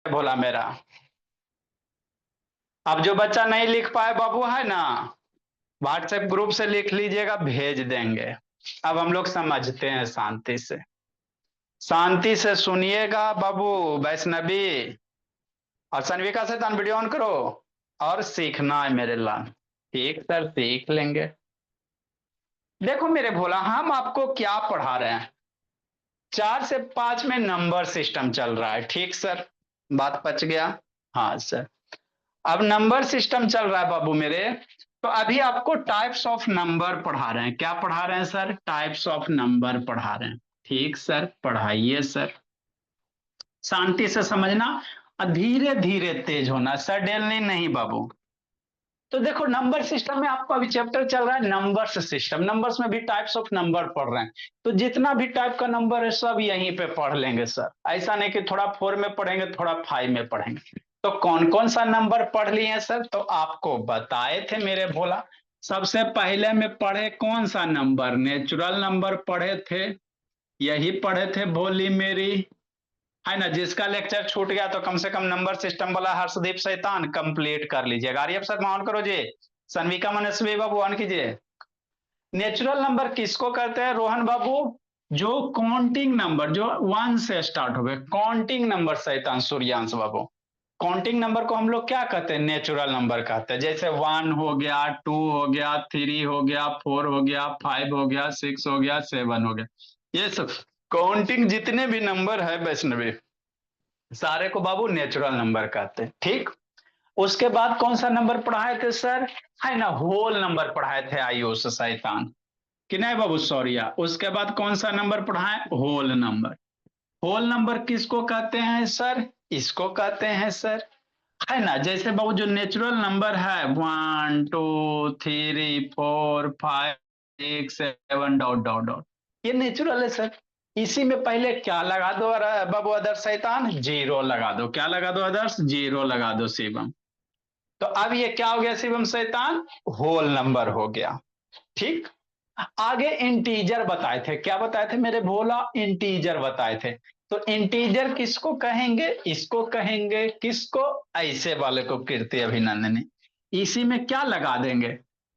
भोला मेरा। अब जो बच्चा नहीं लिख पाए बाबू है ना, व्हाट्सएप ग्रुप से लिख लीजिएगा, भेज देंगे। अब हम लोग समझते हैं, शांति से शांति से सुनिएगा बाबू। वैष्णवी और सनविका से तन वीडियो ऑन करो। और सीखना है मेरे लाल। ठीक सर, सीख लेंगे। देखो मेरे भोला, हम आपको क्या पढ़ा रहे हैं। 4 से 5 में नंबर सिस्टम चल रहा है, ठीक सर। बात पच गया। हाँ सर। अब नंबर सिस्टम चल रहा है बाबू मेरे। तो अभी आपको टाइप्स ऑफ नंबर पढ़ा रहे हैं। क्या पढ़ा रहे हैं सर? टाइप्स ऑफ नंबर पढ़ा रहे हैं। ठीक सर, पढ़ाइए सर। शांति से समझना और धीरे धीरे तेज होना, सडनली नहीं बाबू। तो देखो, नंबर सिस्टम में आपका अभी चैप्टर चल रहा है नंबर्स सिस्टम। नंबर्स में भी टाइप्स ऑफ नंबर पढ़ रहे हैं। तो जितना भी टाइप का नंबर है सब यहीं पे पढ़ लेंगे सर। ऐसा नहीं कि थोड़ा 4 में पढ़ेंगे थोड़ा 5 में पढ़ेंगे। तो कौन कौन सा नंबर पढ़ लिए हैं सर? तो आपको बताए थे मेरे भोला। सबसे पहले में पढ़े कौन सा नंबर? नेचुरल नंबर पढ़े थे। यही पढ़े थे भोली मेरी, है ना। जिसका लेक्चर छूट गया तो कम से कम नंबर सिस्टम वाला हर्षदीप शैतान कंप्लीट कर लीजिएगा। आर्यप सर ऑन करो जी। सनविका मनस्वी बाबू ऑन कीजिए। नेचुरल नंबर किसको कहते हैं रोहन बाबू? जो काउंटिंग नंबर, जो 1 से स्टार्ट हो गए, काउंटिंग नंबर शैतान सूर्यांश बाबू। काउंटिंग नंबर को हम लोग क्या कहते हैं? नेचुरल नंबर कहते हैं। जैसे 1 हो गया, 2 हो गया, 3 हो गया, 4 हो गया, 5 हो गया, 6 हो गया, 7 हो गया। ये सब काउंटिंग जितने भी नंबर है वैष्णवी, सारे को बाबू नेचुरल नंबर कहते हैं, ठीक। उसके बाद कौन सा नंबर पढ़ाए थे सर? है ना, होल नंबर पढ़ाए थे आयुष शैतान। कि नहीं बाबू, सॉरिया। उसके बाद कौन सा नंबर पढ़ाए? Whole number. होल नंबर किसको कहते हैं सर? इसको कहते हैं सर, है ना। जैसे बाबू जो नेचुरल नंबर है 1 2 3 4 5 6 7 डॉट डॉट डॉट, ये नेचुरल है सर। इसी में पहले क्या लगा दो बाबू आदर्श शैतान? जीरो लगा दो। क्या लगा दो आदर्श? जीरो लगा दो शिवम। तो अब ये क्या हो गया शिवम शैतान? होल नंबर हो गया, ठीक। आगे इंटीजर बताए थे। क्या बताए थे मेरे भोला? इंटीजर बताए थे। तो इंटीजर किसको कहेंगे? इसको कहेंगे। किसको? ऐसे वाले को, कीर्ति अभिनंदनी। इसी में क्या लगा देंगे?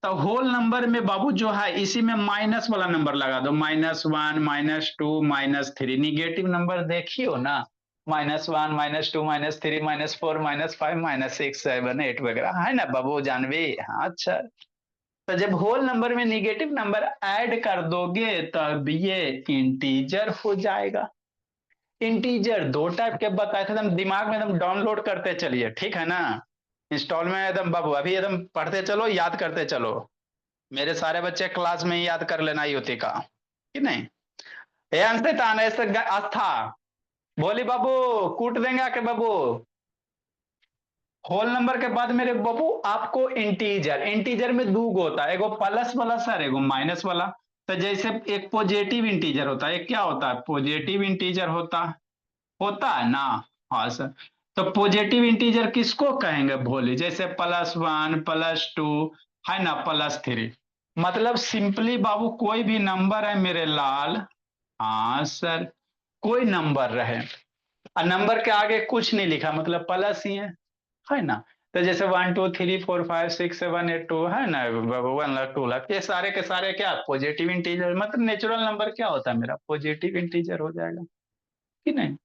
तो होल नंबर में बाबू जो है, इसी में माइनस वाला नंबर लगा दो। -1 -2 -3। निगेटिव नंबर देखियो ना, -1 -2 -3 -4 -5 -6 7 8 वगैरह, है ना बाबू जानवी? हाँ अच्छा। तो जब होल नंबर में निगेटिव नंबर ऐड कर दोगे तब ये इंटीजर हो जाएगा। इंटीजर 2 टाइप के बताए थे, एकदम दिमाग में एकदम डाउनलोड करते चलिए, ठीक है ना। इंस्टॉल में एकदम बाबू अभी एकदम पढ़ते चलो, याद करते चलो। मेरे सारे बच्चे क्लास में ही याद कर लेना युति का, कि नहीं। ये अंशे तान ऐसे आस्था बोली बाबू, कूट देंगे आके बाबू। होल नंबर के बाद मेरे बाबू आपको इंटीजर, इंटीजर में दो गो होता है, एगो प्लस वाला सर, एगो माइनस वाला। तो जैसे एक पॉजिटिव इंटीजर होता है, एक क्या होता है? पॉजिटिव इंटीजर होता है ना। हाँ सर। तो पॉजिटिव इंटीजर किसको कहेंगे भोले? जैसे +1 +2, है ना, +3। मतलब सिंपली बाबू कोई भी नंबर है मेरे लाल। हाँ सर। कोई नंबर रहे और नंबर के आगे कुछ नहीं लिखा, मतलब प्लस ही है ना। तो जैसे 1 2 3 4 5 6 7 8 2, है ना, 1 लाख 2 लाख, ये सारे के सारे क्या पॉजिटिव इंटीजर, मतलब नेचुरल नंबर क्या होता है मेरा? पॉजिटिव इंटीजर हो जाएगा, कि नहीं।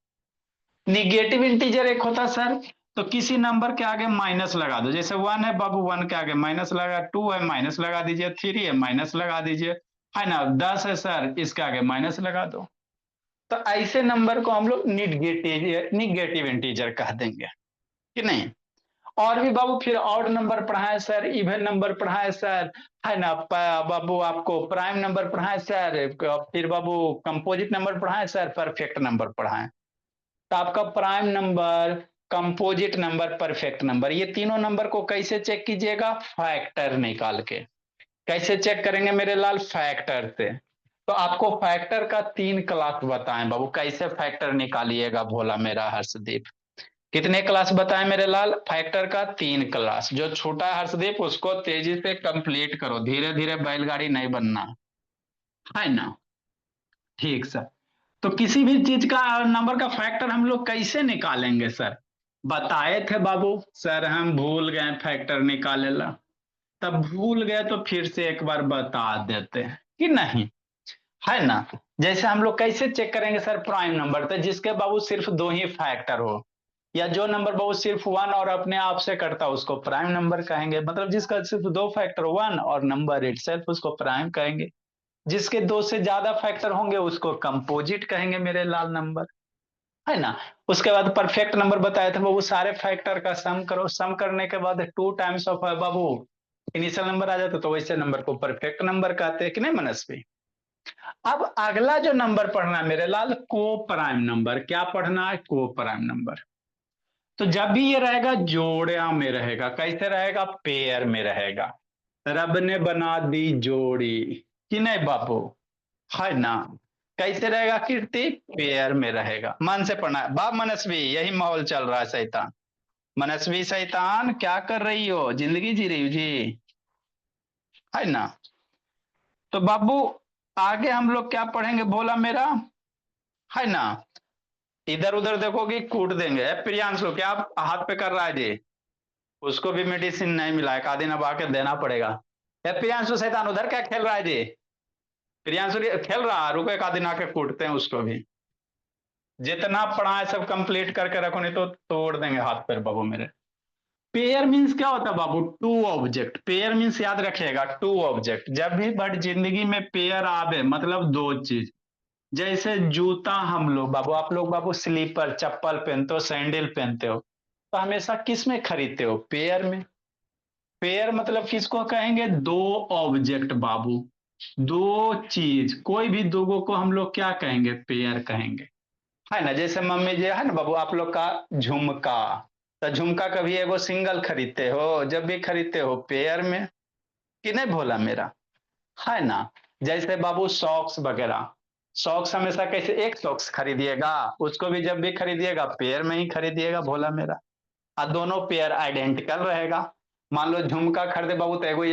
निगेटिव इंटीजर एक होता सर। तो किसी नंबर के आगे माइनस लगा दो। जैसे 1 है बाबू, 1 के आगे माइनस लगा, 2 है माइनस लगा दीजिए, 3 है माइनस लगा दीजिए, है ना, 10 है सर, इसके आगे माइनस लगा दो। तो ऐसे नंबर को हम लोग निगेटिव निगेटिव इंटीजर कह देंगे, कि नहीं। और भी बाबू फिर ऑड नंबर पढ़ाए सर, इवन नंबर पढ़ाए सर, है ना। बाबू आपको प्राइम नंबर पढ़ाए सर, फिर बाबू कंपोजिट नंबर पढ़ाए सर, परफेक्ट नंबर पढ़ाए। तो आपका prime number, composite number, perfect number, ये तीनों नंबर को कैसे चेक कीजिएगा? फैक्टर निकाल के। कैसे चेक करेंगे मेरे लाल? फैक्टर से। तो आपको फैक्टर का 3 क्लास बताएं बाबू, कैसे फैक्टर निकालिएगा भोला मेरा हर्षदीप। कितने क्लास बताएं मेरे लाल? फैक्टर का 3 क्लास। जो छोटा है हर्षदीप उसको तेजी से कंप्लीट करो, धीरे धीरे बैलगाड़ी नहीं बनना, है ना। ठीक सर। तो किसी भी चीज का नंबर का फैक्टर हम लोग कैसे निकालेंगे सर? बताए थे बाबू, सर हम भूल गए फैक्टर निकाले ला। तब भूल गए तो फिर से एक बार बता देते हैं कि नहीं, है ना। जैसे हम लोग कैसे चेक करेंगे सर प्राइम नंबर, तो जिसके बाबू सिर्फ दो ही फैक्टर हो, या जो नंबर बाबू सिर्फ वन और अपने आप से कटता उसको प्राइम नंबर कहेंगे। मतलब जिसका सिर्फ दो फैक्टर वन और नंबर इटसेल्फ उसको प्राइम कहेंगे। जिसके दो से ज्यादा फैक्टर होंगे उसको कंपोजिट कहेंगे मेरे लाल नंबर, है ना। उसके बाद परफेक्ट नंबर बताए थे बाबू, सारे फैक्टर का सम करो, सम करने के बाद two times of Babu initial number आ जाता, तो वैसे नंबर को परफेक्ट नंबर कहते हैं कि नहीं मनस्वी। अब अगला जो नंबर पढ़ना है मेरे लाल, को प्राइम नंबर। क्या पढ़ना है, को प्राइम नंबर। तो जब भी ये रहेगा जोड़िया में रहेगा, कैसे रहेगा, पेयर में रहेगा। रब ने बना दी जोड़ी कि नहीं बाबू, है ना। कैसे रहेगा कीर्ति, पेयर में रहेगा। मन से पढ़ना है बाप मनस्वी, यही माहौल चल रहा है शैतान। मनस्वी शैतान क्या कर रही हो, जिंदगी जी रही हो जी, है ना। तो बाबू आगे हम लोग क्या पढ़ेंगे बोला मेरा, है ना। इधर उधर देखोगे कूट देंगे। प्रियांशु क्या हाथ पे कर रहा है जी, उसको भी मेडिसिन नहीं मिला है, का दिन अब आके देना पड़ेगा। प्रियांशु शैतान उधर क्या खेल रहा है जी, प्रियांशु खेल रहा है, रुको एक आध दिन आके कूटते हैं उसको भी। जितना पढ़ा है सब कंप्लीट करके रखो, नहीं तो तोड़ देंगे हाथ पैर बाबू मेरे। पेयर मीन्स क्या होता है बाबू, टू ऑब्जेक्ट। पेयर मीन्स याद रखिएगा टू ऑब्जेक्ट। जब भी बट जिंदगी में पेयर आवे मतलब दो चीज। जैसे जूता हम लोग बाबू, आप लोग बाबू स्लीपर चप्पल पहनते हो, सैंडल पहनते हो, तो हमेशा किस में खरीदते हो, पेयर में। पेयर मतलब किसको कहेंगे, दो ऑब्जेक्ट बाबू, दो चीज, कोई भी दोगो को हम लोग क्या कहेंगे, पेयर कहेंगे, है ना। जैसे मम्मी जी है ना बाबू, आप लोग का झुमका, तो झुमका कभी एगो सिंगल खरीदते हो, जब भी खरीदते हो पेयर में कि नहीं भोला मेरा, है ना। जैसे बाबू सॉक्स वगैरह, सॉक्स हमेशा कैसे, एक सॉक्स खरीदिएगा, उसको भी जब भी खरीदिएगा पेयर में ही खरीदिएगा भोला मेरा, और दोनों पेयर आइडेंटिकल रहेगा। मान लो झुमका खरीदे बाबू, तो एगो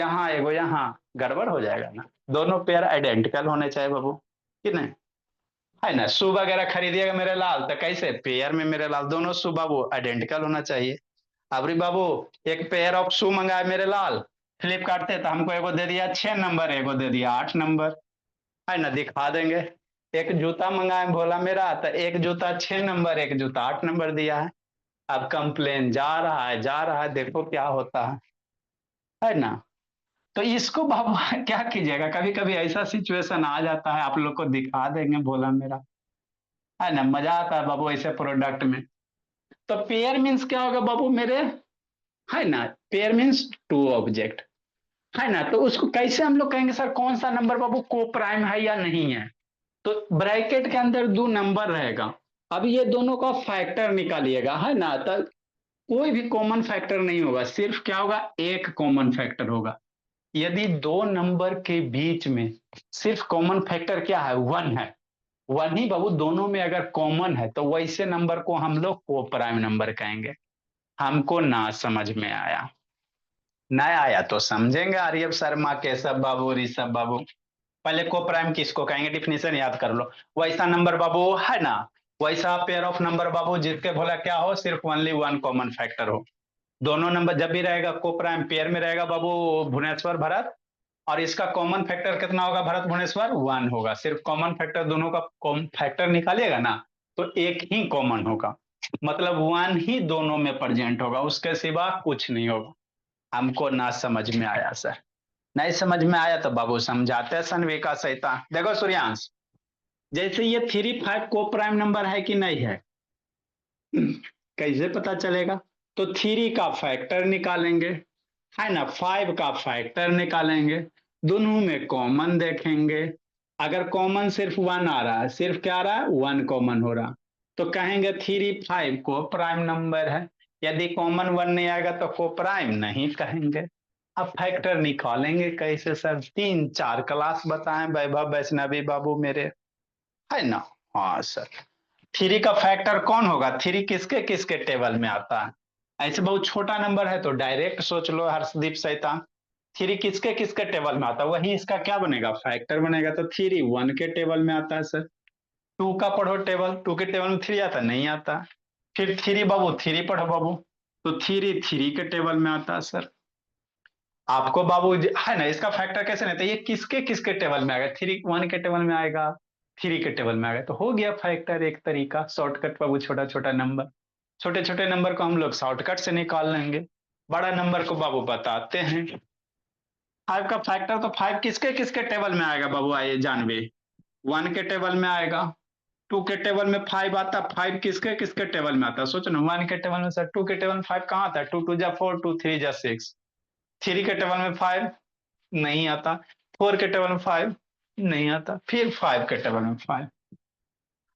यहाँ गड़बड़ हो जाएगा ना। दोनों पेयर आइडेंटिकल होने चाहिए बाबू कि नहीं, है ना। शू वगैरह खरीदिएगा मेरे लाल, तो कैसे, पेयर में मेरे लाल, दोनों शू बाबू आइडेंटिकल होना चाहिए। अबरी बाबू एक पेयर ऑफ शू मंगाए मेरे लाल फ्लिपकार्ट से, तो हमको एगो दे दिया 6 नंबर, एगो दे दिया 8 नंबर, है ना, दिखा देंगे। एक जूता मंगाए भोला मेरा, तो एक जूता 6 नंबर, एक जूता 8 नंबर दिया है। अब कंप्लेन जा रहा है जा रहा है, देखो क्या होता है ना। तो इसको बाबू क्या कीजिएगा, कभी कभी ऐसा सिचुएशन आ जाता है, आप लोग को दिखा देंगे भोला मेरा, है ना। मजा आता है बाबू ऐसे प्रोडक्ट में। तो पेयर मीन्स क्या होगा बाबू मेरे, है ना। पेयर मीन्स टू ऑब्जेक्ट, है ना। तो उसको कैसे हम लोग कहेंगे सर, कौन सा नंबर बाबू को प्राइम है या नहीं है। तो ब्रैकेट के अंदर दो नंबर रहेगा, अब ये दोनों का फैक्टर निकालिएगा, है ना। तो कोई भी कॉमन फैक्टर नहीं होगा, सिर्फ क्या होगा, एक कॉमन फैक्टर होगा। यदि दो नंबर के बीच में सिर्फ कॉमन फैक्टर क्या है, वन है, वन ही बाबू दोनों में अगर कॉमन है, तो वैसे नंबर को हम लोग को प्राइम नंबर कहेंगे। हमको ना समझ में आया, ना आया तो समझेंगे आर्यव शर्मा केशव बाबू ऋषभ बाबू। पहले को प्राइम किसको कहेंगे, डिफिनेशन याद कर लो। वैसा नंबर बाबू, है ना, वैसा पेयर ऑफ नंबर बाबू जिसके भोला क्या हो, सिर्फ ओनली वन कॉमन फैक्टर हो। दोनों नंबर जब भी रहेगा को प्राइम पेयर में रहेगा बाबू, भुवनेश्वर भरत, और इसका कॉमन फैक्टर कितना होगा भरत भुवनेश्वर, वन होगा। सिर्फ कॉमन फैक्टर दोनों का कॉमन फैक्टर निकालिएगा ना, तो एक ही कॉमन होगा, मतलब वन ही दोनों में प्रेजेंट होगा, उसके सिवा कुछ नहीं होगा। हमको ना समझ में आया सर, नहीं समझ में आया तो बाबू समझाते हैं सनविका सहिता। देखो सूर्यांश, जैसे ये 3 5 को प्राइम नंबर है कि नहीं है, कैसे पता चलेगा। तो 3 का फैक्टर निकालेंगे, है ना, 5 का फैक्टर निकालेंगे, दोनों में कॉमन देखेंगे। अगर कॉमन सिर्फ वन आ रहा है, सिर्फ क्या आ रहा है, वन कॉमन हो रहा, तो कहेंगे 3 5 को प्राइम नंबर है। यदि कॉमन वन नहीं आएगा तो को प्राइम नहीं कहेंगे। अब फैक्टर निकालेंगे कैसे सर, 3 4 क्लास बताएं वैभव वैष्णवी बाबू मेरे, है ना। हाँ सर, 3 का फैक्टर कौन होगा, 3 किसके किसके टेबल में आता है। ऐसे बहुत छोटा नंबर है तो डायरेक्ट सोच लो हर्षदीप सैतान, 3 किसके किसके टेबल में आता है, वही इसका क्या बनेगा, फैक्टर बनेगा। तो 3 1 के टेबल में आता है सर। 2 का पढ़ो टेबल, 2 के टेबल में 3 आता नहीं आता। फिर थ्री बाबू, थ्री पढ़ो बाबू, तो थ्री थ्री के टेबल में आता है सर। आपको बाबू है ना, इसका फैक्टर कैसे नहीं था, ये किसके किसके टेबल में आएगा, थ्री वन के टेबल में आएगा, थ्री के टेबल में आएगा, तो हो गया फैक्टर एक तरीका शॉर्टकट बाबू। छोटा छोटा नंबर, छोटे छोटे नंबर को हम लोग शॉर्टकट से निकाल लेंगे, बड़ा नंबर को बाबू बताते हैं। फाइव का फैक्टर, तो फाइव किसके किसके टेबल में आएगा बाबू, आइए जानवे। वन के टेबल में आएगा, टू के टेबल में फाइव आता, फाइव किसके किसके टेबल में आता है सोचो ना, वन के टेबल में सर, टू के टेबल में फाइव कहाँ आता है, टू टू जा फोर, टू थ्री जा सिक्स, थ्री के टेबल में फाइव नहीं आता, फोर के टेबल में फाइव नहीं आता, फिर फाइव के टेबल में फाइव।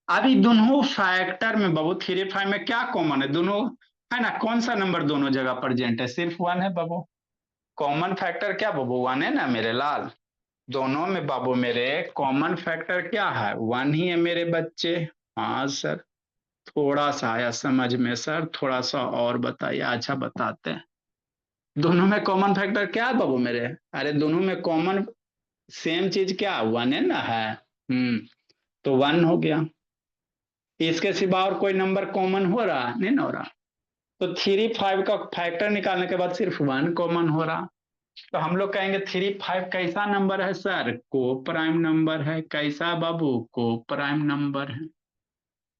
अभी दोनों फैक्टर में बाबू थ्री फाइव में क्या कॉमन है, दोनों है ना, कौन सा नंबर दोनों जगह प्रेजेंट है, सिर्फ वन है बाबू। कॉमन फैक्टर क्या बाबू, वन है ना मेरे लाल, दोनों में बाबू मेरे कॉमन फैक्टर क्या है, वन ही है मेरे बच्चे। हाँ सर, थोड़ा सा आया समझ में सर, थोड़ा सा और बताइए, अच्छा बताते हैं। दोनों में कॉमन फैक्टर क्या है बाबू मेरे, अरे दोनों में कॉमन सेम चीज क्या, वन है ना है। हम्म, तो वन हो गया, इसके सिवा और कोई नंबर कॉमन हो रहा नहीं ना हो रहा, तो थ्री फाइव का फैक्टर निकालने के बाद सिर्फ वन कॉमन हो रहा, तो हम लोग कहेंगे थ्री फाइव कैसा नंबर है सर, को प्राइम नंबर है, कैसा बाबू, को प्राइम नंबर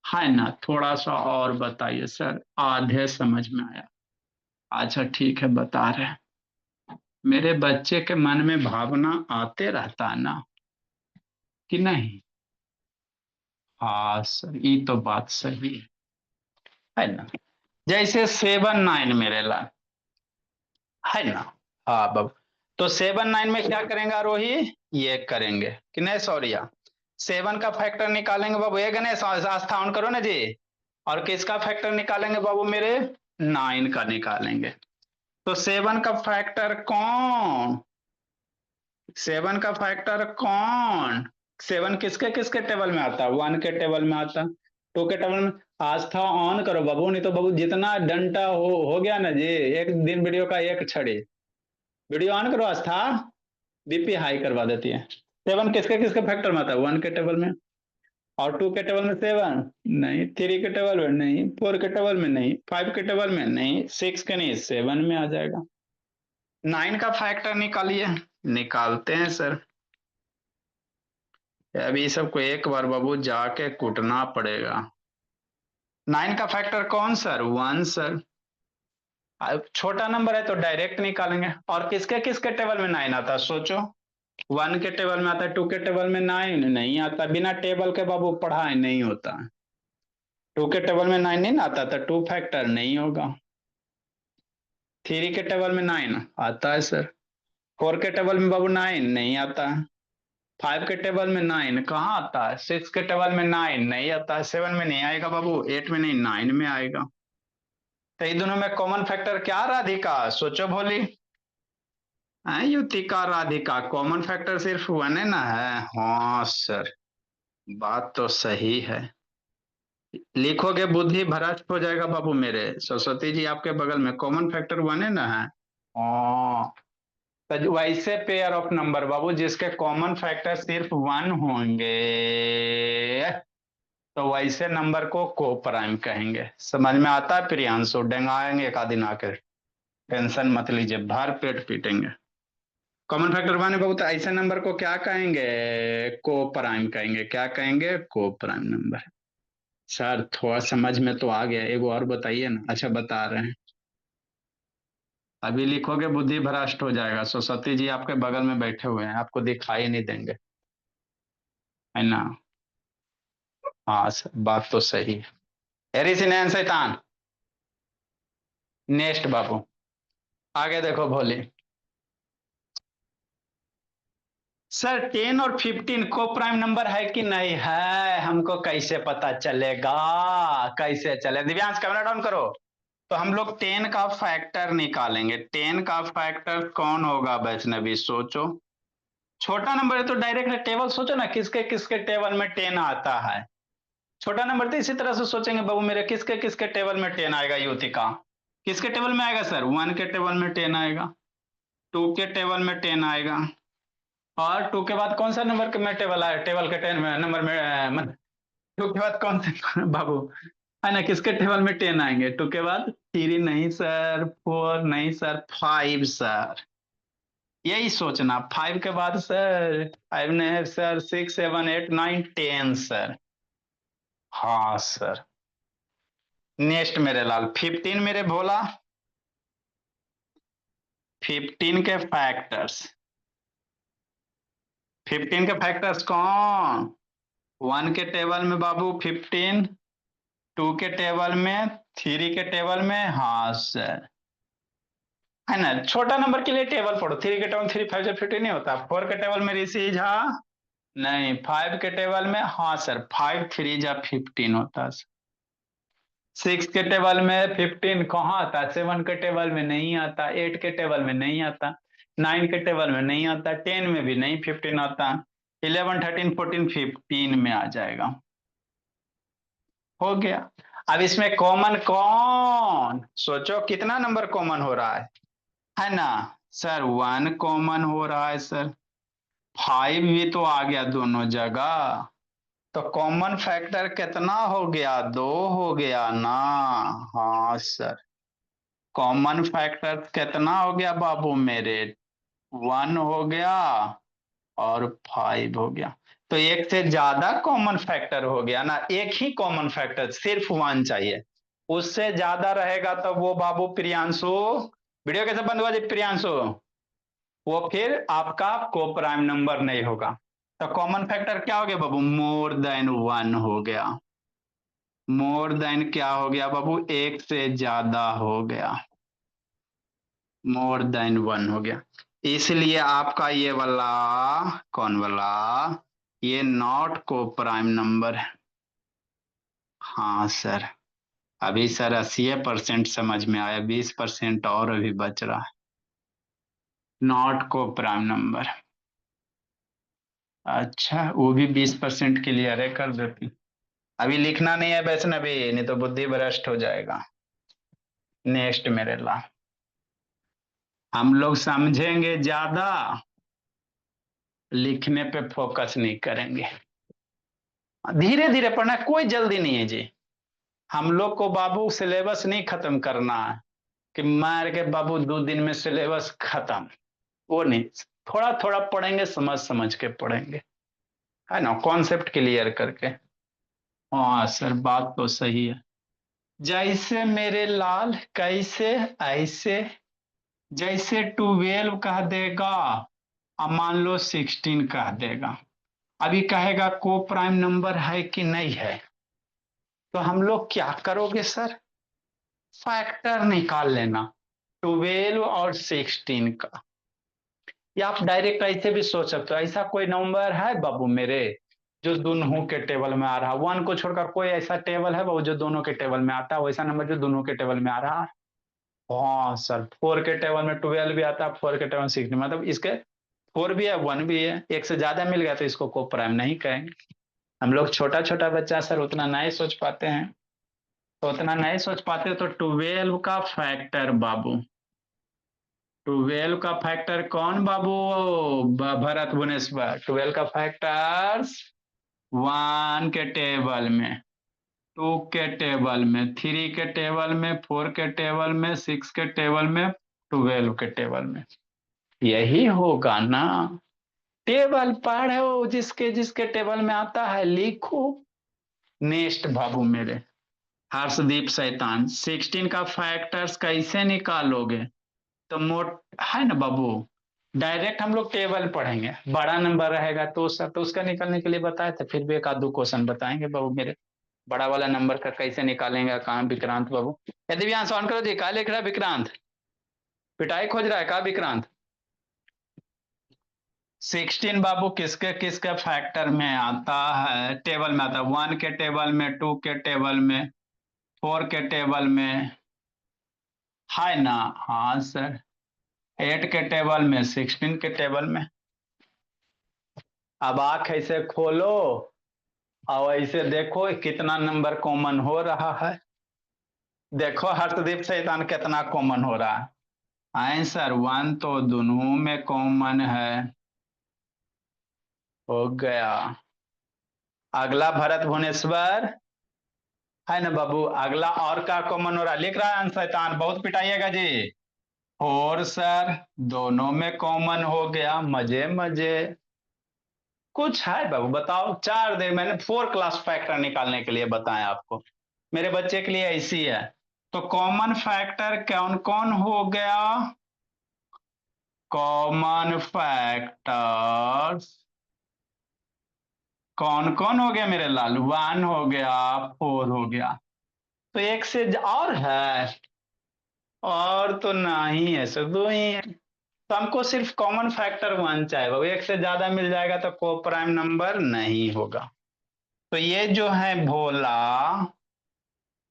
है ना। थोड़ा सा और बताइए सर, आधे समझ में आया, अच्छा ठीक है बता रहे हैं। मेरे बच्चे के मन में भावना आते रहता है ना कि नहीं, हाँ सर ये तो बात सही है ना। जैसे सेवन नाइन मेरे लाल, है ना, हाँ बाबू, तो सेवन नाइन में क्या करेंगे आरोही, ये करेंगे कि नहीं सौरिया, सेवन का फैक्टर निकालेंगे बाबू, ये गणेश आस्था ऑन करो ना जी, और किसका फैक्टर निकालेंगे बाबू मेरे, नाइन का निकालेंगे। तो सेवन का फैक्टर कौन, सेवन का फैक्टर कौन, सेवन किसके किसके टेबल में आता है, वन के टेबल में आता, टू के टेबल में। आस्था ऑन करो बाबू, नहीं तो बाबू जितना डंटा हो गया ना जी, एक दिन वीडियो का एक छड़ी, वीडियो ऑन करो आस्था, बीपी हाई करवा देती है। सेवन किसके किसके फैक्टर में आता है, वन के टेबल में, और टू के टेबल में सेवन नहीं, थ्री के टेबल में नहीं, फोर के टेबल में नहीं, फाइव के टेबल में नहीं, सिक्स के नहीं, सेवन में आ जाएगा। नाइन का फैक्टर निकालिए, निकालते हैं सर। अभी सबको एक बार बाबू जाके कूटना पड़ेगा। नाइन का फैक्टर कौन सर, वन सर। अब छोटा नंबर है तो डायरेक्ट निकालेंगे, और किसके किसके टेबल में नाइन आता है सोचो, वन के टेबल में आता है, टू के टेबल में नाइन नहीं आता, बिना टेबल के बाबू पढ़ाई नहीं होता, टू के टेबल में नाइन नहीं आता था, टू फैक्टर नहीं होगा। थ्री के टेबल में नाइन आता है सर, फोर के टेबल में बाबू नाइन नहीं आता है, फाइव के टेबल में नाइन कहाँ आता है, सिक्स के टेबल में नाइन नहीं आता है, सेवन में नहीं आएगा बाबू, एट में नहीं, नाइन में आएगा। तो ये दोनों में कॉमन फैक्टर क्या राधिका, सोचो भोली, युतिका राधिका, कॉमन फैक्टर सिर्फ वन है ना, है हाँ सर, बात तो सही है। लिखोगे बुद्धि भ्रष्ट हो जाएगा बाबू मेरे, सरस्वती जी आपके बगल में, कॉमन फैक्टर वन है ना, है हाँ। तो वैसे पेयर ऑफ नंबर बाबू जिसके कॉमन फैक्टर सिर्फ वन होंगे, तो वैसे नंबर को को प्राइम कहेंगे। समझ में आता है प्रियांशु, डेंगाएंगे एक आधी आकर, टेंशन मत लीजिए, भर पेट पीटेंगे। कॉमन फैक्टर वन है बाबू, तो ऐसे नंबर को क्या कहेंगे, को प्राइम कहेंगे, क्या कहेंगे, को प्राइम नंबर। सर थोड़ा समझ में तो आ गया, एक और बताइए ना, अच्छा बता रहे हैं। अभी लिखोगे बुद्धि भ्रष्ट हो जाएगा, सरस्वती जी आपके बगल में बैठे हुए हैं, आपको दिखाई नहीं देंगे, है ना। हाँ सर बात तो सही है। एरी सिनैन शैतान, नेक्स्ट बाबू, आगे देखो भोले। सर टेन और फिफ्टीन को प्राइम नंबर है कि नहीं है, हमको कैसे पता चलेगा, कैसे चले, दिव्यांश कैमरा डाउन करो। तो हम लोग टेन का फैक्टर निकालेंगे, टेन का फैक्टर कौन होगा वैष्णवी सोचो, छोटा नंबर है तो डायरेक्ट टेबल सोचो ना, किसके किसके टेबल में टेन आता है, छोटा नंबर तो इसी तरह से सोचेंगे बाबू मेरे, किसके किसके टेबल में टेन आएगा, युतिका किसके टेबल में आएगा सर, वन के टेबल में टेन आएगा, टू के टेबल में टेन आएगा, और टू के बाद कौन सा नंबर के में टेबल आए, टेबल के टेन में नंबर में टू के बाद कौन से बाबू, है ना, किसके टेबल में 10 आएंगे? 2 के बाद 3 नहीं सर, 4 नहीं सर, 5 सर। यही सोचना, 5 के बाद सर, 5 नहीं सर, 6 7 8 9 10 सर। हाँ सर। नेक्स्ट मेरे लाल, 15 मेरे भोला। 15 के फैक्टर्स। 15 के फैक्टर्स कौन? 1 के टेबल में बाबू 15, 2 के टेबल में, 3 के टेबल में, हाँ सर। है ना, छोटा नंबर के लिए टेबल पढ़ो। 3 के टेबल 3 5 से 50 नहीं होता। 4 के टेबल में ऋषि झा, नहीं। 5 के टेबल में, हाँ सर, 5 3 जा 15 होता है। 6 के टेबल में 15 कहाँ आता है? 7 के टेबल में नहीं आता, 8 के टेबल में नहीं आता, 9 के टेबल में नहीं आता, 10 में भी नहीं 15 आता, 11 13 14 15 में आ जाएगा। हो गया। अब इसमें कॉमन कौन? सोचो कितना नंबर कॉमन हो रहा है ना? सर 1 कॉमन हो रहा है सर। 5 भी तो आ गया दोनों जगह। तो कॉमन फैक्टर कितना हो गया? 2 हो गया ना? हाँ सर। कॉमन फैक्टर कितना हो गया बाबू मेरे? 1 हो गया और 5 हो गया। तो एक से ज्यादा कॉमन फैक्टर हो गया ना। एक ही कॉमन फैक्टर, सिर्फ 1 चाहिए। उससे ज्यादा रहेगा तो वो बाबू प्रियांशु, वीडियो कैसे बंद हुआ जी प्रियांशु? वो फिर आपका को प्राइम नंबर नहीं होगा। तो कॉमन फैक्टर क्या हो गया बाबू? मोर देन 1 हो गया। मोर देन क्या हो गया बाबू? एक से ज्यादा हो गया। मोर देन 1 हो गया। इसलिए आपका ये वाला, कौन वाला, ये नॉट को प्राइम नंबर है। हाँ सर। अभी सर 80% समझ में आया, 20% और अभी बच रहा है। नॉट को प्राइम नंबर। अच्छा, वो भी 20% क्लियर है, कर देती। अभी लिखना नहीं है वैष्णवी, नहीं तो बुद्धि भ्रष्ट हो जाएगा। नेक्स्ट मेरे ला, हम लोग समझेंगे ज्यादा, लिखने पे फोकस नहीं करेंगे। धीरे धीरे पढ़ना, कोई जल्दी नहीं है जी। हम लोग को बाबू सिलेबस नहीं खत्म करना है कि मार के बाबू 2 दिन में सिलेबस खत्म। वो नहीं, थोड़ा थोड़ा पढ़ेंगे, समझ समझ के पढ़ेंगे, है ना, कॉन्सेप्ट क्लियर करके। हाँ सर, बात तो सही है। जैसे मेरे लाल, कैसे? ऐसे। जैसे 12 कह देगा, अब मान लो 16 कह देगा, अभी कहेगा को प्राइम नंबर है कि नहीं है, तो हम लोग क्या करोगे सर? फैक्टर निकाल लेना 12 और 16 का। या आप डायरेक्ट ऐसे भी सोच सकते हो, ऐसा कोई नंबर है बाबू मेरे जो दोनों के टेबल में आ रहा है? 1 को छोड़कर कोई ऐसा टेबल है बाबू जो दोनों के टेबल में आता है? वैसा नंबर जो दोनों के टेबल में आ रहा है? हाँ सर, 4 के टेबल में 12 भी आता है, 4 के टेबल में 16, मतलब इसके 4 भी है, 1 भी है, एक से ज्यादा मिल गया तो इसको को प्राइम नहीं कहेंगे। हम लोग छोटा छोटा बच्चा सर, उतना नहीं सोच पाते हैं। तो उतना नहीं सोच पाते तो 12 का फैक्टर बाबू, 12 का फैक्टर कौन बाबू? भरत भुवनेश्वर, 12 का फैक्टर 1 के टेबल में, 2 के टेबल में, 3 के टेबल में, 4 के टेबल में, 6 के टेबल में, 12 के टेबल में। यही होगा ना? टेबल पढ़ो, जिसके जिसके टेबल में आता है लिखो। नेक्स्ट बाबू मेरे, हर्षदीप शैतान, 16 का फैक्टर्स कैसे निकालोगे? तो मोट, है ना बाबू, डायरेक्ट हम लोग टेबल पढ़ेंगे। बड़ा नंबर रहेगा तो सर, तो उसका निकालने के लिए बताए थे, फिर भी एक आध दो क्वेश्चन बताएंगे बाबू मेरे। बड़ा वाला नंबर का कैसे निकालेंगे? कहाँ विक्रांत बाबू? यदि भी ऑन करो जी, क्या लिख रहा है विक्रांत? पिटाई खोज रहा है क्या विक्रांत? 16 बाबू किसके किसके फैक्टर में आता है? टेबल में आता है, 1 के टेबल में, 2 के टेबल में, 4 के टेबल में, है ना? हाँ सर। 8 के टेबल में, 16 के टेबल में। अब आंख ऐसे खोलो और ऐसे देखो कितना नंबर कॉमन हो रहा है। देखो हर्षदीप शैतान कितना कॉमन हो रहा है। आंसर 1 तो दोनों में कॉमन है। हो गया। अगला भरत भुवनेश्वर, है ना बाबू। अगला और का कॉमन हो रहा है, लिख रहा है शैतान, बहुत पिटाइएगा जी। और सर, दोनों में कॉमन हो गया, मजे मजे। कुछ है बाबू, बताओ। 4 दिन मैंने 4 क्लास फैक्टर निकालने के लिए बताया आपको, मेरे बच्चे के लिए ऐसी है। तो कॉमन फैक्टर कौन कौन हो गया? कॉमन फैक्टर्स कौन कौन हो गया मेरे लाल? 1 हो गया, 4 हो गया। तो एक से और है? और तो नहीं है, सिर्फ 2 ही है। तो हमको सिर्फ कॉमन फैक्टर 1 चाहिए बाबू, एक से ज्यादा मिल जाएगा तो को प्राइम नंबर नहीं होगा। तो ये जो है भोला,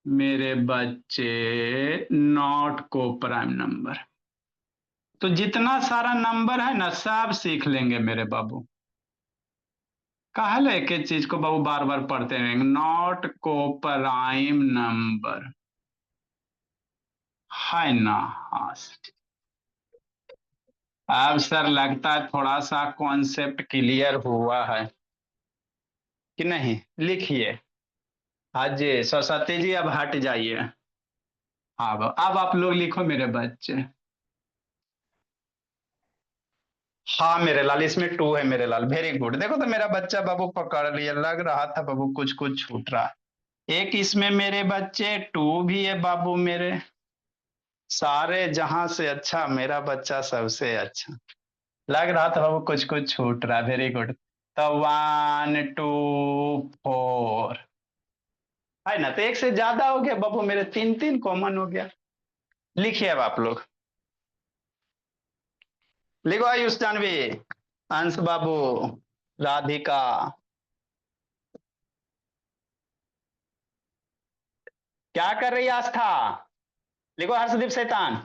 मेरे बच्चे, नॉट को प्राइम नंबर। तो जितना सारा नंबर है ना, सब सीख लेंगे मेरे बाबू। काहले एक एक चीज को बाबू बार बार पढ़ते रहेंगे? नॉट को प्राइम नंबर, है ना? हाँ। अब सर लगता है थोड़ा सा कॉन्सेप्ट क्लियर हुआ है कि नहीं? लिखिए। हाँ जी सरस्वती जी, अब हट जाइए। अब आप लोग लिखो मेरे बच्चे। हाँ मेरे लाल, इसमें 2 है मेरे लाल, वेरी गुड। देखो तो मेरा बच्चा बाबू पकड़ लिया, लग रहा था बाबू कुछ कुछ छूट रहा है। एक इसमें मेरे बच्चे 2 भी है बाबू मेरे। सारे जहां से अच्छा मेरा बच्चा सबसे अच्छा। लग रहा था बाबू कुछ कुछ छूट रहा है, वेरी गुड। तो 1 2 4 है ना? तो एक से ज्यादा हो गया बाबू मेरे, 3 3 कॉमन हो गया। लिखिए अब आप लोग। लिखो आयुष जानवी, अंश बाबू, राधिका। क्या कर रही है आस्था? लिखो हर्षदीप शैतान,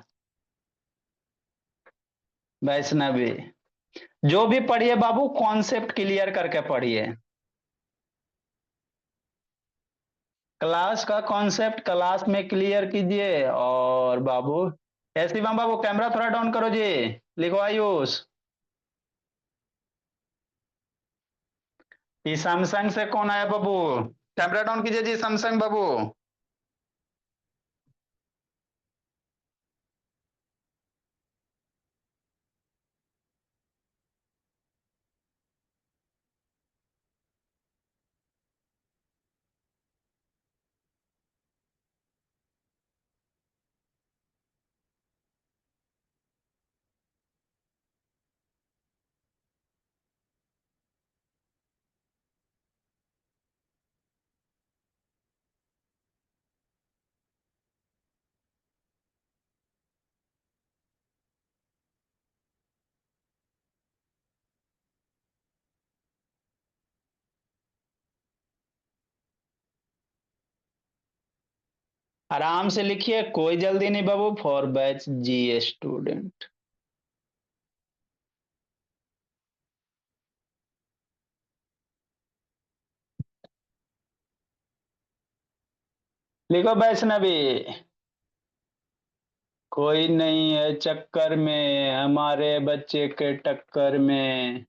वैष्णवी। जो भी पढ़िए बाबू कॉन्सेप्ट क्लियर करके पढ़िए। क्लास का कॉन्सेप्ट क्लास में क्लियर कीजिए। और बाबू ऐसी बाबू कैमरा थोड़ा डाउन करो जी। लिखो आयुष। ये सैमसंग से कौन आया बाबू? कैमरा डाउन कीजिए जी सैमसंग बाबू। आराम से लिखिए, कोई जल्दी नहीं बाबू, फॉर बैच जी स्टूडेंट। लिखो वैष्णवी। कोई नहीं है चक्कर में, हमारे बच्चे के टक्कर में।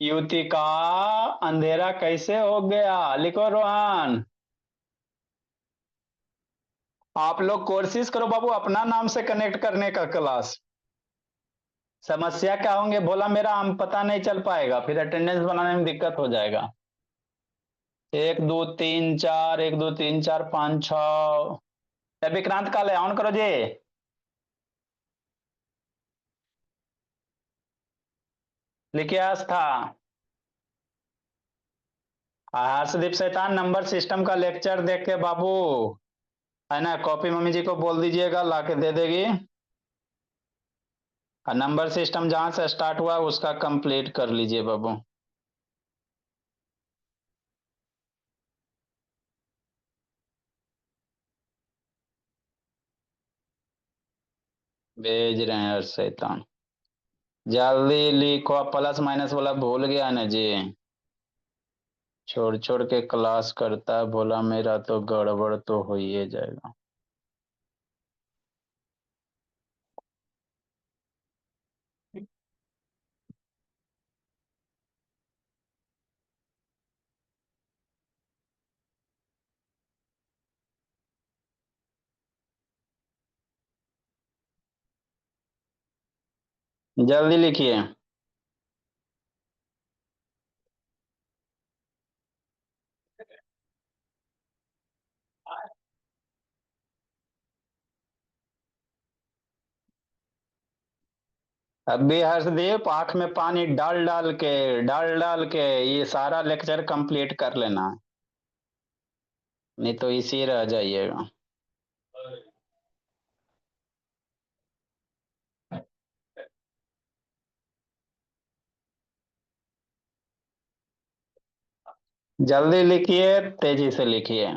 युति का अंधेरा कैसे हो गया? लिखो रोहन। आप लोग कोशिश करो बाबू अपना नाम से कनेक्ट करने का क्लास। समस्या क्या होंगे बोला मेरा, हम पता नहीं चल पाएगा, फिर अटेंडेंस बनाने में दिक्कत हो जाएगा। 1 2 3 4, 1 2 3 4 5 6। विक्रांत काले ऑन करो जी। लिखिए आस्था। हर्षदीप शैतान, नंबर सिस्टम का लेक्चर देख के बाबू, है ना, कॉपी मम्मी जी को बोल दीजिएगा ला के दे देगी। और नंबर सिस्टम जहां से स्टार्ट हुआ उसका कंप्लीट कर लीजिए बाबू। भेज रहे हैं हर्ष शैतान। जल्दी लिखो, प्लस माइनस वाला भूल गया ना जी। छोड़ छोड़ के क्लास करता है बोला, मेरा तो गड़बड़ तो हो ही जाएगा। जल्दी लिखिए। अभी हर्षदीप आंख में पानी डाल डाल के ये सारा लेक्चर कंप्लीट कर लेना, नहीं तो इसी रह जाइएगा। जल्दी लिखिए, तेजी से लिखिए।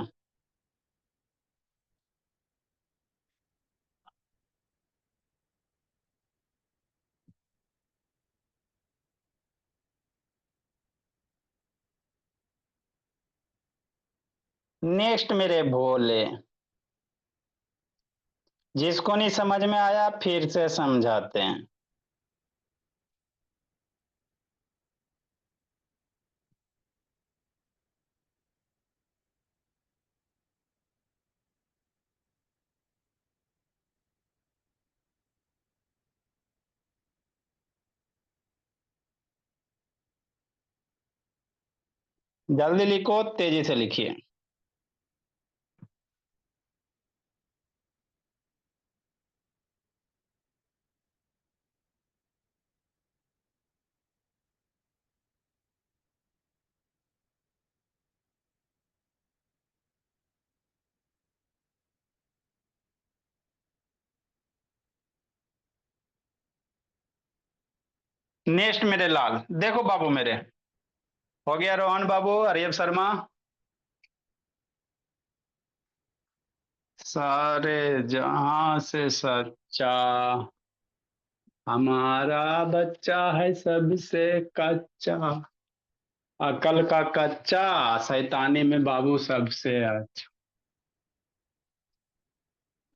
नेक्स्ट मेरे भोले, जिसको नहीं समझ में आया फिर से समझाते हैं। जल्दी लिखो, तेजी से लिखिए। नेक्स्ट मेरे लाल, देखो बाबू मेरे, हो गया रोहन बाबू, अरियब शर्मा। सारे जहां से सच्चा, हमारा बच्चा है सबसे कच्चा, अकल का कच्चा, शैतानी में बाबू सबसे अच्छा।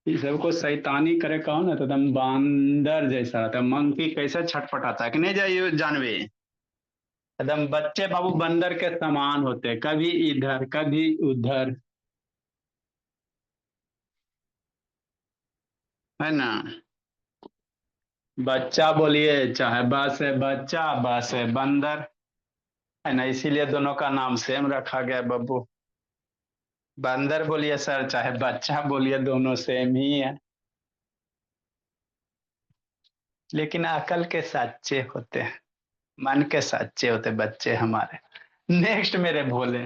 ये सबको शैतानी करे कौन है तो एकदम बांदर जैसा रहता है, मंकी कैसे छटपटाता है कि नहीं जाइए जानवे, एकदम बच्चे बाबू बंदर के समान होते हैं, कभी इधर कभी उधर, है ना। बच्चा बोलिए चाहे बस है बच्चा, बस है बंदर, है ना, इसीलिए दोनों का नाम सेम रखा गया बब्बू। बंदर बोलिए सर चाहे बच्चा बोलिए, दोनों सेम ही है, लेकिन अकल के सच्चे होते हैं, मन के सच्चे होते बच्चे हमारे। नेक्स्ट मेरे भोले,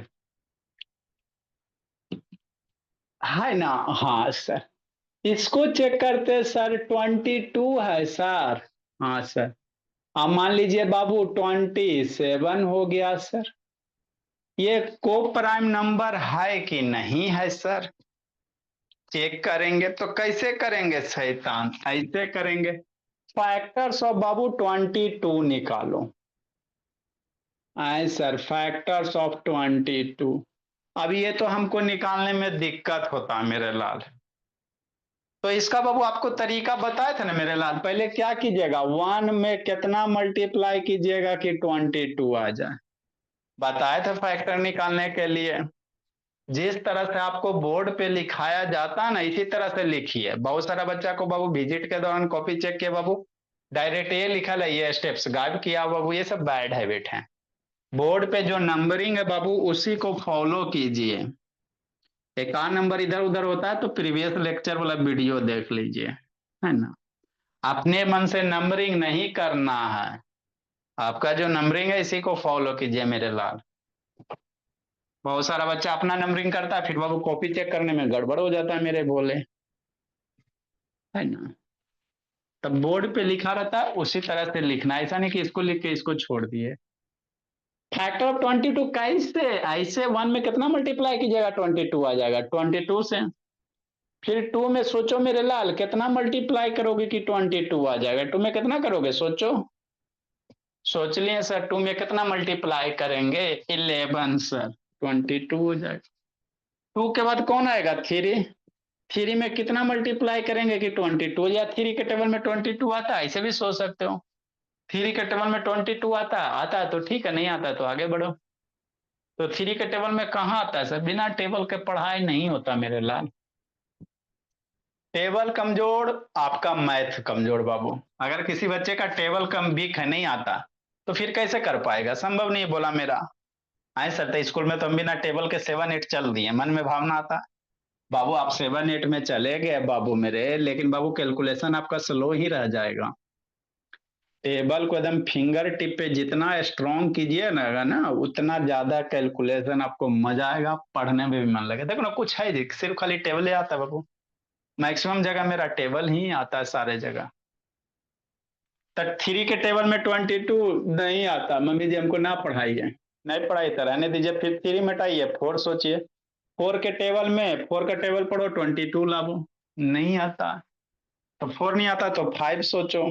है ना। हाँ सर, इसको चेक करते सर, 22 है सर। हाँ सर। अब मान लीजिए बाबू 27 हो गया सर, ये को प्राइम नंबर है कि नहीं है सर, चेक करेंगे तो कैसे करेंगे शैतान, ऐसे करेंगे। फैक्टर्स ऑफ बाबू 22 निकालो। आए सर, फैक्टर्स ऑफ 22। अब ये तो हमको निकालने में दिक्कत होता है मेरे लाल, तो इसका बाबू आपको तरीका बताए थे ना मेरे लाल, पहले क्या कीजिएगा, 1 में कितना मल्टीप्लाई कीजिएगा कि 22 आ जाए, बताए थे फैक्टर निकालने के लिए। जिस तरह से आपको बोर्ड पे लिखाया जाता है ना, इसी तरह से लिखिए। बहुत सारा बच्चा को बाबू विजिट के दौरान कॉपी चेक किया बाबू, डायरेक्ट ये लिखा है, ये स्टेप्स गायब किया बाबू, ये सब बैड हैबिट है। बोर्ड पे जो नंबरिंग है बाबू उसी को फॉलो कीजिए। एक आध नंबर इधर उधर होता है तो प्रीवियस लेक्चर वाला वीडियो देख लीजिए, है ना। अपने मन से नंबरिंग नहीं करना है, आपका जो नंबरिंग है इसी को फॉलो कीजिए मेरे लाल। बहुत सारा बच्चा अपना नंबरिंग करता है, फिर बाबू कॉपी चेक करने में गड़बड़ हो जाता है मेरे भोले, है ना। तब बोर्ड पे लिखा रहता है उसी तरह से लिखना, ऐसा नहीं कि इसको लिख के इसको छोड़ दिए। फैक्टर ऑफ 22 कैसे, ऐसे 1 में कितना मल्टीप्लाई कीजिएगा 22 आ जाएगा, 22 से। फिर 2 में सोचो मेरे लाल, कितना मल्टीप्लाई करोगे कि 22 आ जाएगा, 2 में कितना करोगे सोचो। सोच लिए सर, 2 में कितना मल्टीप्लाई करेंगे, 11 सर, 22 हो जाएगा। 2 के बाद कौन आएगा, 3। 3 में कितना मल्टीप्लाई करेंगे कि 22, या 3 के टेबल में 22 आता है, ऐसे भी सोच सकते हो। 3 के टेबल में 22 आता है तो ठीक है, नहीं आता है तो आगे बढ़ो। तो 3 के टेबल में कहाँ आता है सर, बिना टेबल के पढ़ाई नहीं होता मेरे लाल। टेबल कमजोर, आपका मैथ कमजोर बाबू। अगर किसी बच्चे का टेबल कम वीक है, नहीं आता, तो फिर कैसे कर पाएगा? संभव नहीं बोला मेरा। आए सर, तो स्कूल में तो हम बिना टेबल के 7 8 चल दिए, मन में भावना आता। बाबू आप 7 8 में चले गए बाबू मेरे, लेकिन बाबू कैलकुलेशन आपका स्लो ही रह जाएगा। टेबल को एकदम फिंगर टिप पे जितना स्ट्रॉन्ग कीजिए ना उतना ज्यादा कैलकुलेशन आपको मजा आएगा, पढ़ने में भी मन लगेगा। देखो ना, कुछ है जी, सिर्फ खाली टेबल ही आता है बाबू। मैक्सिमम जगह मेरा टेबल ही आता है, सारे जगह। तक 3 के टेबल में 22 नहीं आता, मम्मी जी हमको ना पढ़ाइए। नहीं पढ़ाई तो रहने दीजिए, फिर 3 मिटाइए, 4 सोचिए। 4 का टेबल पढ़ो, 22 लाओ। नहीं आता। तो 4 नहीं आता तो 5 सोचो।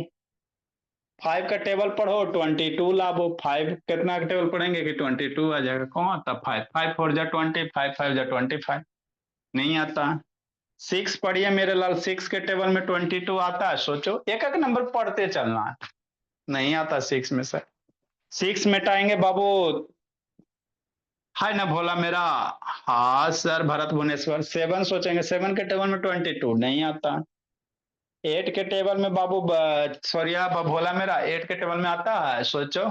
5 का टेबल पढ़ो, 22 लाओ। 5 कितना का टेबल पढ़ेंगे कि 22 आ जाएगा? कौन आता? 5 5 4 जा 20, 5 5 जा 25। नहीं आता। 6 पढ़िए मेरे लाल, 6 के टेबल में 22 आता है? सोचो, एक एक नंबर पढ़ते चलना है। नहीं आता 6 में सर। 6 मिटाएंगे बाबू। है ना भोला मेरा? हाँ सर, भरत भुवनेश्वर। 7 सोचेंगे, 7 के टेबल में 22 नहीं आता। 8 के टेबल में बाबू सॉरी भोला मेरा, 8 के टेबल में आता है? सोचो।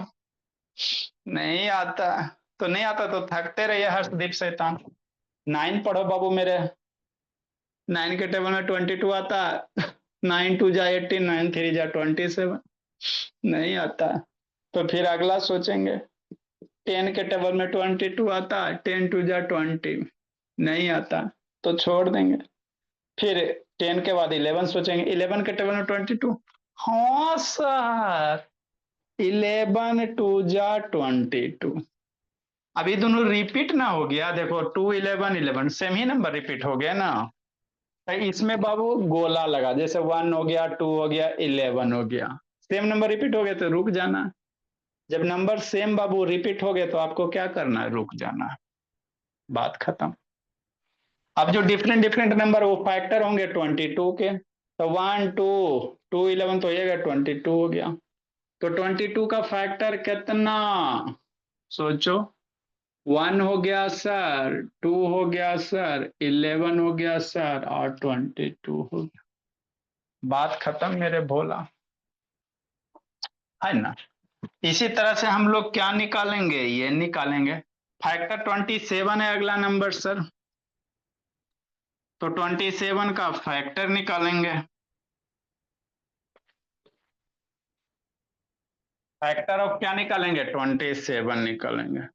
नहीं आता। तो नहीं आता तो थकते रहिए हर्षदीप शैतान। 9 पढ़ो बाबू मेरे। 9 के टेबल में 22 आता है? 9 2 जा 18, 9 3 जा 27। नहीं आता। तो फिर अगला सोचेंगे। 10 के टेबल में 22 आता है? 10 2 जा 20। नहीं आता। तो छोड़ देंगे। फिर 10 के बाद 11 सोचेंगे। 11 के टेबल में 22। हाँ सर, 11 2 जा 22। अभी दोनों रिपीट ना हो गया? देखो 2 11 11 सेम ही नंबर रिपीट हो गया ना। तो इसमें बाबू गोला लगा, जैसे 1 हो गया, 2 हो गया, 11 हो गया। सेम नंबर रिपीट हो गए तो रुक जाना। जब नंबर सेम बाबू रिपीट हो गए तो आपको क्या करना है? रुक जाना है। बात खत्म। अब जो डिफरेंट डिफरेंट नंबर वो फैक्टर होंगे 22 के। तो 1 2 2 11 तो ये 22 हो गया। तो 22 का फैक्टर कितना? सोचो। 1 हो गया सर, 2 हो गया सर, 11 हो गया सर, और 22 हो गया। बात खत्म मेरे भोला। है ना? इसी तरह से हम लोग क्या निकालेंगे? ये निकालेंगे। फैक्टर 27 है अगला नंबर सर। तो 27 का फैक्टर निकालेंगे। फैक्टर ऑफ क्या निकालेंगे? 27 निकालेंगे।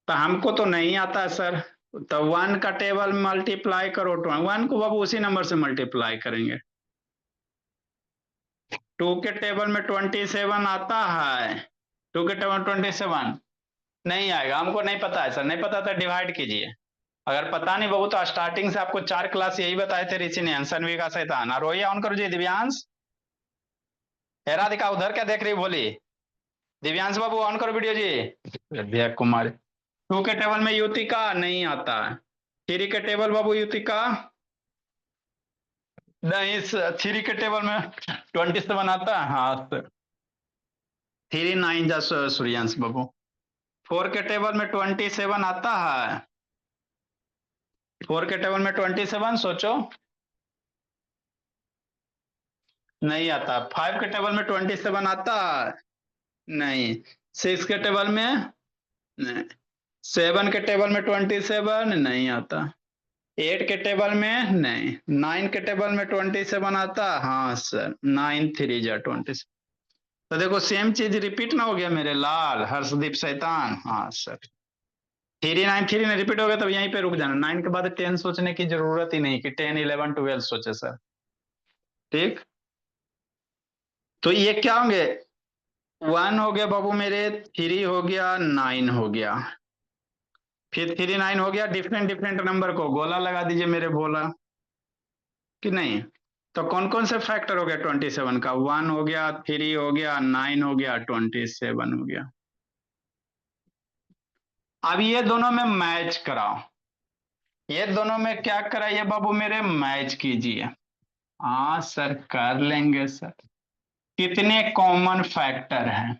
तो हमको तो नहीं आता सर। तो 1 का टेबल मल्टीप्लाई करो, 1 को बाबू उसी नंबर से मल्टीप्लाई करेंगे। 2 के टेबल में 27 आता है? 2 के टेबल में 27 नहीं आएगा। हमको नहीं पता है सर, नहीं पता था, डिवाइड कीजिए। अगर पता नहीं बाबू तो स्टार्टिंग से आपको 4 क्लास यही बताए थे ऋषि ने, सनवी का शैतान। रोहिया ऑन करो जी, दिव्यांश। हे राधिका उधर क्या देख रही बोली? दिव्यांश बाबू ऑन करो वीडियो जी। विद्या कुमारी। 2 के टेबल में युतिका नहीं आता है। 3 के टेबल बाबू युतिका नहीं। 3 के टेबल में 27 आता है? हाँ सर। 3 9 जा सूर्यांश बाबू। 4 के टेबल में 27 आता है? 4 के टेबल में 27 सोचो। नहीं आता। 5 के टेबल में 27 आता है? नहीं। 6 के टेबल में नहीं। 7 के टेबल में 27 नहीं आता। 8 के टेबल में नहीं। 9 के टेबल में 27 आता? हाँ सर। 9 3 जा 27। तो देखो सेम चीज रिपीट ना हो गया मेरे लाल हर्षदीप शैतान। हाँ सर। 3 9 3 रिपीट हो गया, तब यहीं पे रुक जाना। 9 के बाद 10 सोचने की जरूरत ही नहीं कि 10 11 12 सोचे सर। ठीक। तो ये क्या होंगे? 1 हो गया बाबू मेरे, 3 हो गया, 9 हो गया। फिर 3 9 हो गया। डिफरेंट डिफरेंट नंबर को गोला लगा दीजिए मेरे भोला। कि नहीं? तो कौन कौन से फैक्टर हो गया 27 का? 1 हो गया, 3 हो गया, 9 हो गया, 27 हो गया। अब ये दोनों में मैच कराओ। ये दोनों में क्या कराइए बाबू मेरे? मैच कीजिए। हाँ सर, कर लेंगे सर। कितने कॉमन फैक्टर हैं?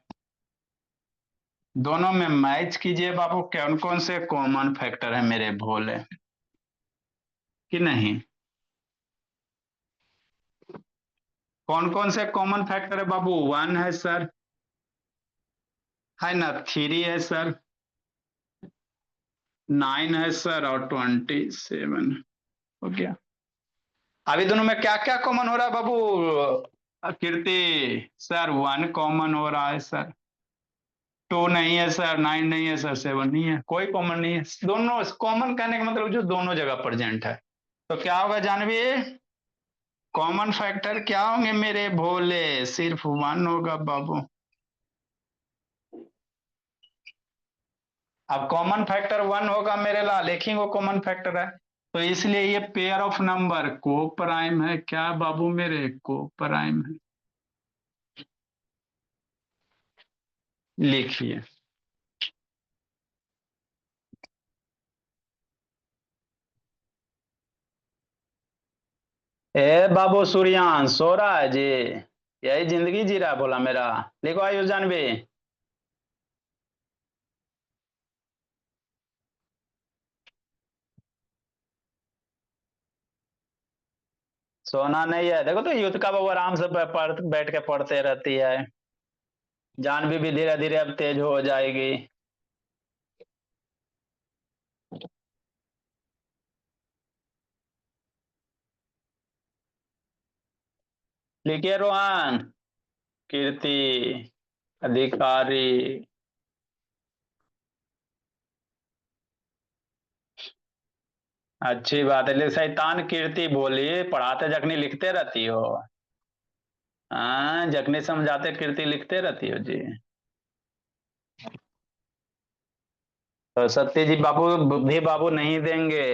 दोनों में मैच कीजिए बाबू, कौन कौन से कॉमन फैक्टर है मेरे भोले, कि नहीं? कौन कौन से कॉमन फैक्टर है बाबू? 1 है सर, है ना, 3 है सर, 9 है सर, और 27 हो गया। अभी दोनों में क्या क्या कॉमन हो रहा है बाबू कीर्ति? सर 1 कॉमन हो रहा है सर, 2 नहीं है सर, 9 नहीं है सर, 7 नहीं है, कोई कॉमन नहीं है। दोनों कॉमन कहने का मतलब जो दोनों जगह प्रेजेंट है। तो क्या होगा जानवी? कॉमन फैक्टर क्या होंगे मेरे भोले? सिर्फ 1 होगा बाबू। अब कॉमन फैक्टर 1 होगा मेरे लाल, एक ही वो कॉमन फैक्टर है, तो इसलिए ये पेयर ऑफ नंबर को प्राइम है। क्या बाबू मेरे? को प्राइम है। लिखिए। ए बाबू सूर्यान सो रहा है जी, यही जिंदगी जी रहा है भोला मेरा। लिखो आयुष जानवी। सोना नहीं है, देखो तो युद्ध का बाबू आराम से बैठ के पढ़ते रहती है। जानवी भी धीरे धीरे अब तेज हो जाएगी। लिखिए रोहन, कीर्ति, अधिकारी। अच्छी बात है, लेकिन शैतान कीर्ति बोली, पढ़ाते जखनी लिखते रहती हो। हाँ, जखनी समझाते कीर्ति लिखते रहती हो जी। तो सत्य जी बाबू बुद्धि बाबू नहीं देंगे।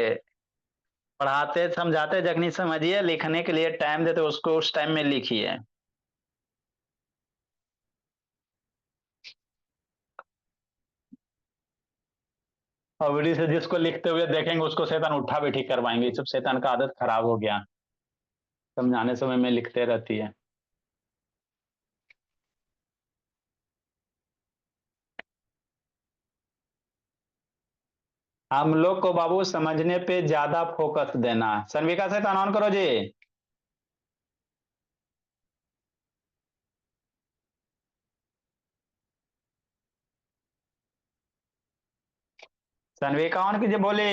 पढ़ाते समझाते जखनी समझिए, लिखने के लिए टाइम देते उसको उस टाइम में लिखिए। अवधि से जिसको लिखते हुए देखेंगे उसको शैतान उठा बैठी करवाएंगे। ये सब शैतान का आदत खराब हो गया, समझाने समय में लिखते रहती है। हम लोग को बाबू समझने पे ज्यादा फोकस देना। सनविका से ऑन करो जी। सनविका ऑन कीजिए, बोले।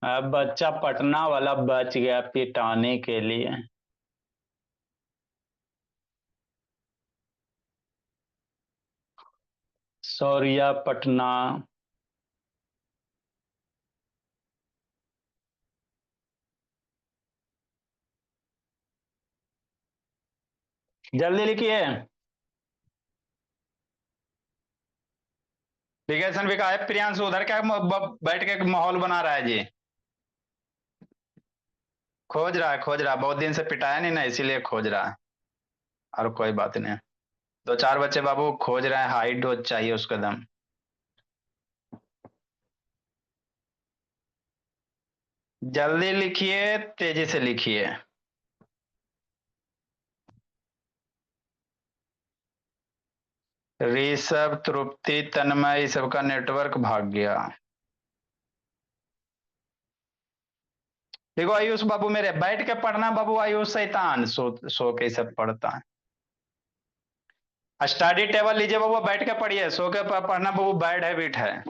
अब बच्चा पटना वाला बच गया पिटाने के लिए। सौरिया पटना। जल्दी लिखिए। ठीक है सनविका है, प्रियांशु उधर क्या बैठ के माहौल बना रहा है जी? खोज रहा है, खोज रहा है, बहुत दिन से पिटाया नहीं ना, इसीलिए खोज रहा है। और कोई बात नहीं। 2 4 बच्चे बाबू खोज रहे हैं, हाई डोज चाहिए उसका दम। जल्दी लिखिए, तेजी से लिखिए। ऋषभ, तृप्ति, तन्मय, सबका नेटवर्क भाग गया। देखो आयुष बाबू मेरे, बैठ के पढ़ना बाबू, आयुष शैतान सो के सब पढ़ता है। स्टडी टेबल लीजिए बाबू, बैठ के पढ़िए, सो के पढ़ना बाबू बैड हैबिट है।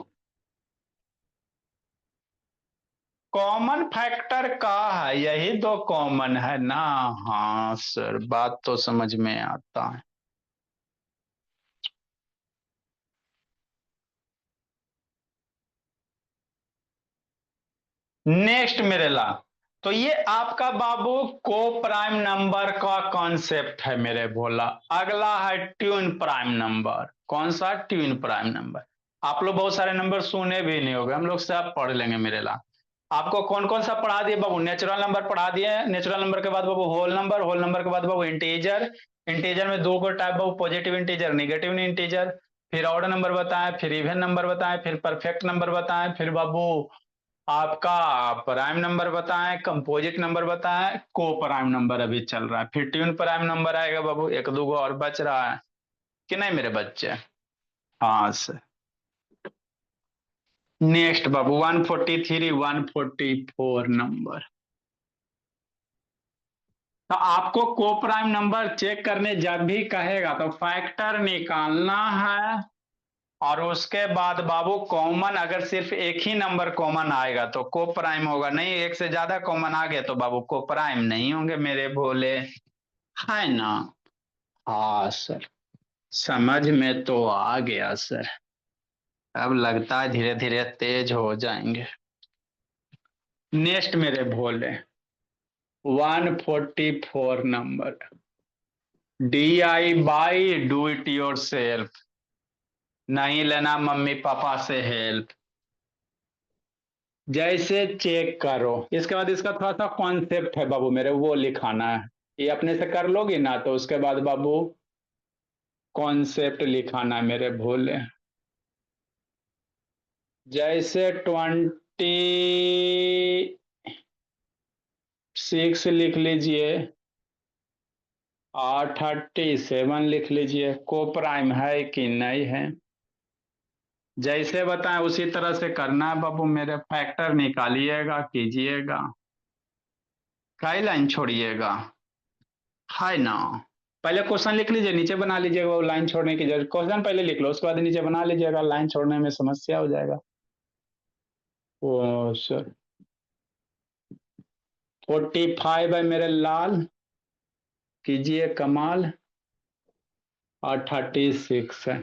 कॉमन फैक्टर का है, यही दो कॉमन है ना। हाँ सर, बात तो समझ में आता है। नेक्स्ट मेरे ला, तो ये आपका बाबू को प्राइम नंबर का कॉन्सेप्ट है मेरे भोला। अगला है ट्यून प्राइम नंबर। कौन सा? Tune prime number. आप लोग बहुत सारे नंबर सुने भी नहीं होंगे, हम लोग सब पढ़ लेंगे मेरे ला। आपको कौन कौन सा पढ़ा दिए बाबू? नेचुरल नंबर पढ़ा दिए, नेचुरल नंबर के बाद बाबू होल नंबर, होल नंबर के बाद बाबू इंटीजर। इंटीजर में दो को टाइप बाबू, पॉजिटिव इंटीजर, निगेटिव इंटीजर। फिर ऑड नंबर बताएं, फिर इवन नंबर बताएं, फिर परफेक्ट नंबर बताएं, फिर बाबू आपका प्राइम नंबर बताएं, कंपोजिट नंबर बताएं, को प्राइम नंबर अभी चल रहा है, फिर ट्यून प्राइम नंबर आएगा बाबू, एक दो गो और बच रहा है कि नहीं मेरे बच्चे? हाँ सर। नेक्स्ट बाबू 143 144 नंबर। तो आपको को प्राइम नंबर चेक करने जब भी कहेगा तो फैक्टर निकालना है, और उसके बाद बाबू कॉमन, अगर सिर्फ एक ही नंबर कॉमन आएगा तो को प्राइम होगा, नहीं एक से ज्यादा कॉमन आ गया तो बाबू को प्राइम नहीं होंगे मेरे भोले, है ना? हाँ सर, समझ में तो आ गया सर, अब लगता है धीरे धीरे तेज हो जाएंगे। नेक्स्ट मेरे भोले 144 number. DIY do it your self, नहीं लेना मम्मी पापा से हेल्प। जैसे चेक करो, इसके बाद इसका थोड़ा सा कॉन्सेप्ट है बाबू मेरे, वो लिखाना है। ये अपने से कर लोगी ना, तो उसके बाद बाबू कॉन्सेप्ट लिखाना है मेरे भोले। जैसे 26 लिख लीजिए और 37 लिख लीजिए, को प्राइम है कि नहीं है? जैसे बताएं उसी तरह से करना है बाबू मेरे, फैक्टर निकालिएगा, कीजिएगा, कई लाइन छोड़िएगा, है ना? पहले क्वेश्चन लिख लीजिए, नीचे बना लीजिएगा, वो लाइन छोड़ने की जरूरत, क्वेश्चन पहले लिख लो उसके बाद नीचे बना लीजिएगा, लाइन छोड़ने में समस्या हो जाएगा। ओ सर 45 है मेरे लाल, कीजिए कमाल, और 36 है।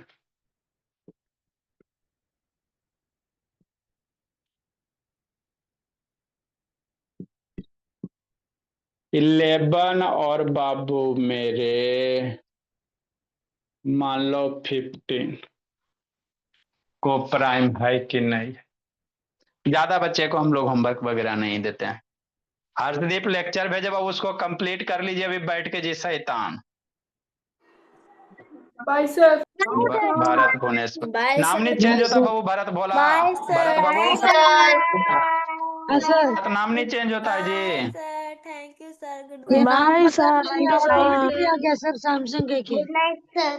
इलेवन और बाबू मेरे मान लो 15 को प्राइम है कि नहीं? ज्यादा बच्चे को हम लोग होमवर्क वगैरह नहीं देते हैं। हर्षदीप लेक्चर भेजे बाबू, उसको कंप्लीट कर लीजिए अभी बैठ के जी शैतान। Bye sir. भारत भुवनेश्वर, नाम नहीं चेंज होता बाबू, भरत भोला, बाय भरत बाबू, सर। नाम नहीं चेंज होता है जी। Sir thank you sir, good bye night sir, thank you sir. आ गया सर सैमसंग के। Good night sir.